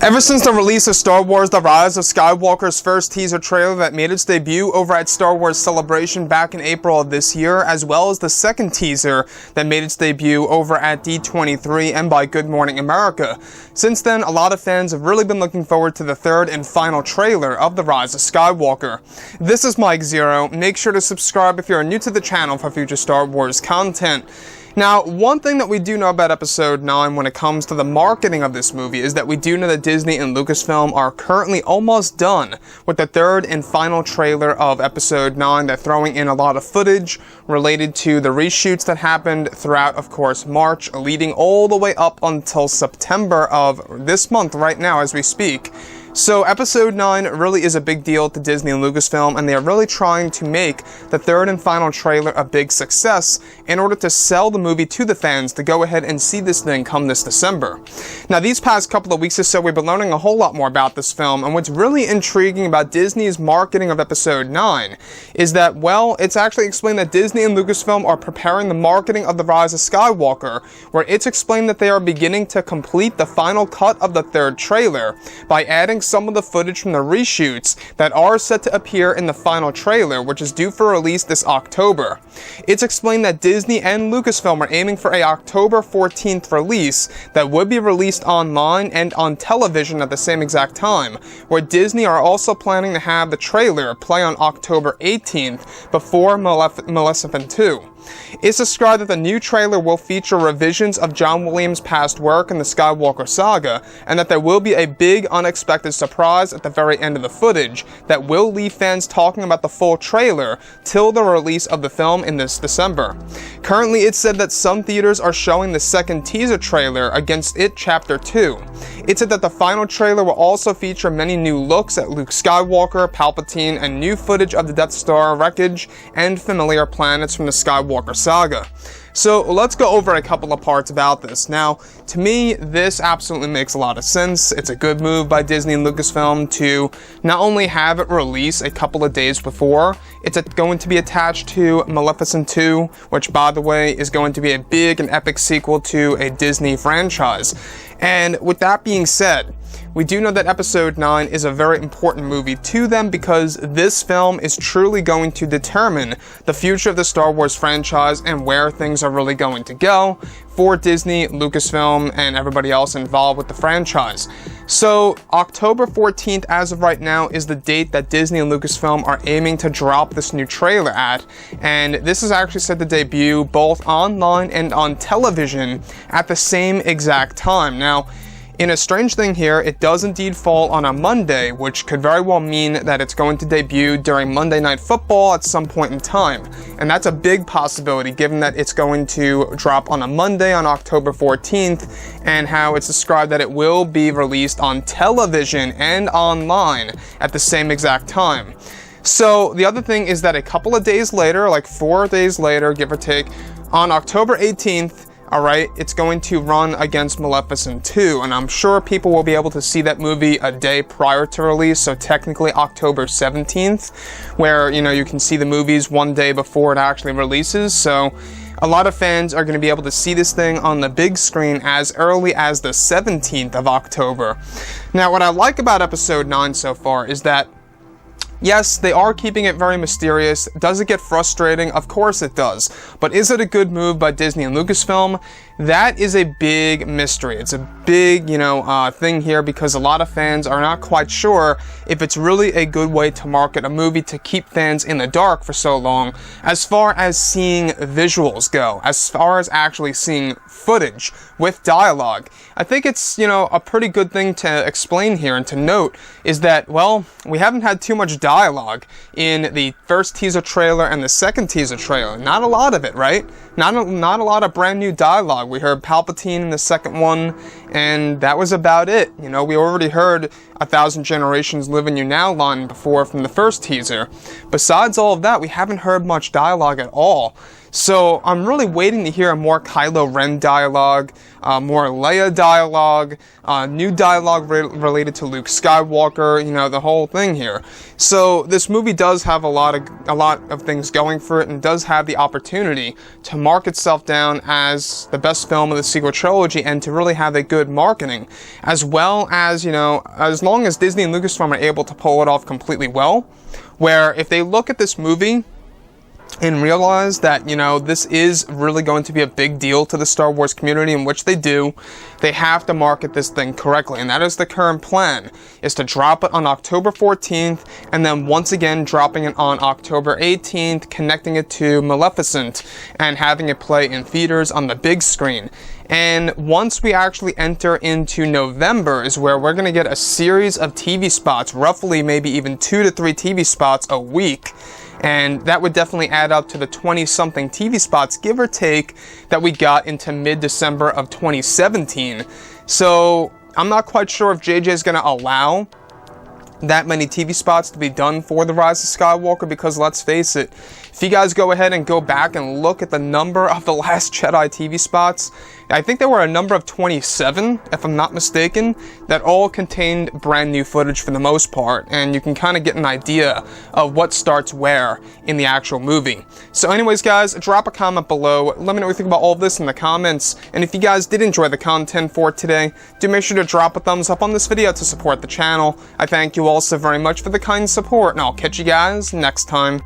Ever since the release of Star Wars The Rise of Skywalker's first teaser trailer that made its debut over at Star Wars Celebration back in April of this year, as well as the second teaser that made its debut over at D23 and by Good Morning America. Since then, a lot of fans have really been looking forward to the third and final trailer of The Rise of Skywalker. This is Mike Zero. Make sure to subscribe if you're new to the channel for future Star Wars content. Now, one thing that we do know about Episode 9 when it comes to the marketing of this movie is that we do know that Disney and Lucasfilm are currently almost done with the third and final trailer of Episode 9. They're throwing in a lot of footage related to the reshoots that happened throughout, of course, March, leading all the way up until September of this month right now as we speak. So Episode 9 really is a big deal to Disney and Lucasfilm, and they are really trying to make the third and final trailer a big success in order to sell the movie to the fans to go ahead and see this thing come this December. Now, these past couple of weeks or so, we've been learning a whole lot more about this film, and what's really intriguing about Disney's marketing of Episode 9 is that, well, it's actually explained that Disney and Lucasfilm are preparing the marketing of The Rise of Skywalker, where it's explained that they are beginning to complete the final cut of the third trailer by adding some of the footage from the reshoots that are set to appear in the final trailer, which is due for release this October. It's explained that Disney and Lucasfilm are aiming for a October 14th release that would be released online and on television at the same exact time, where Disney are also planning to have the trailer play on October 18th before Maleficent 2. It's described that the new trailer will feature revisions of John Williams' past work in the Skywalker saga, and that there will be a big unexpected surprise at the very end of the footage that will leave fans talking about the full trailer till the release of the film in this December. Currently, it's said that some theaters are showing the second teaser trailer Against It Chapter 2. It said that the final trailer will also feature many new looks at Luke Skywalker, Palpatine, and new footage of the Death Star wreckage and familiar planets from the Skywalker saga. So let's go over a couple of parts about this. Now, to me, this absolutely makes a lot of sense. It's a good move by Disney and Lucasfilm to not only have it release a couple of days before, it's going to be attached to Maleficent 2, which, by the way, is going to be a big and epic sequel to a Disney franchise. And with that being said, we do know that Episode 9 is a very important movie to them because this film is truly going to determine the future of the Star Wars franchise and where things are really going to go for Disney, Lucasfilm, and everybody else involved with the franchise. So, October 14th, as of right now, is the date that Disney and Lucasfilm are aiming to drop this new trailer at, and this is actually set to debut both online and on television at the same exact time. Now, in a strange thing here, it does indeed fall on a Monday, which could very well mean that it's going to debut during Monday Night Football at some point in time. And that's a big possibility given that it's going to drop on a Monday on October 14th, and how it's described that it will be released on television and online at the same exact time. So the other thing is that a couple of days later, like 4 days later, give or take, on October 18th, alright, it's going to run against Maleficent 2, and I'm sure people will be able to see that movie a day prior to release, so technically October 17th, where, you know, you can see the movies one day before it actually releases, so a lot of fans are going to be able to see this thing on the big screen as early as the 17th of October. Now, what I like about Episode 9 so far is that yes, they are keeping it very mysterious. Does it get frustrating? Of course it does. But is it a good move by Disney and Lucasfilm? That is a big mystery. It's a big, thing here because a lot of fans are not quite sure if it's really a good way to market a movie to keep fans in the dark for so long, as far as seeing visuals go, as far as actually seeing footage with dialogue. I think it's, a pretty good thing to explain here and to note is that, well, we haven't had too much dialogue in the first teaser trailer and the second teaser trailer. Not a lot of it, right? Not a lot of brand new dialogue. We heard Palpatine in the second one, and that was about it. We already heard 1,000 Generations Live in You Now line before from the first teaser. Besides all of that, we haven't heard much dialogue at all. So I'm really waiting to hear more Kylo Ren dialogue, more Leia dialogue, new dialogue related to Luke Skywalker, you know, the whole thing here. So this movie does have a lot of things going for it, and does have the opportunity to mark itself down as the best film of the sequel trilogy, and to really have a good marketing, as well as, you know, as long as Disney and Lucasfilm are able to pull it off completely well, where if they look at this movie and realize that, you know, this is really going to be a big deal to the Star Wars community, in which they do, they have to market this thing correctly. And that is the current plan, is to drop it on October 14th, and then once again dropping it on October 18th, connecting it to Maleficent, and having it play in theaters on the big screen. And once we actually enter into November is where we're going to get a series of TV spots, roughly maybe even 2 to 3 TV spots a week. And that would definitely add up to the 20-something TV spots, give or take, that we got into mid-December of 2017. So I'm not quite sure if JJ is going to allow that many TV spots to be done for The Rise of Skywalker, because let's face it, if you guys go ahead and go back and look at the number of The Last Jedi TV spots, I think there were a number of 27, if I'm not mistaken, that all contained brand new footage for the most part, and you can kind of get an idea of what starts where in the actual movie. So anyways, guys, drop a comment below, let me know what you think about all of this in the comments, and if you guys did enjoy the content for today, do make sure to drop a thumbs up on this video to support the channel. I thank you all so very much for the kind support, and I'll catch you guys next time.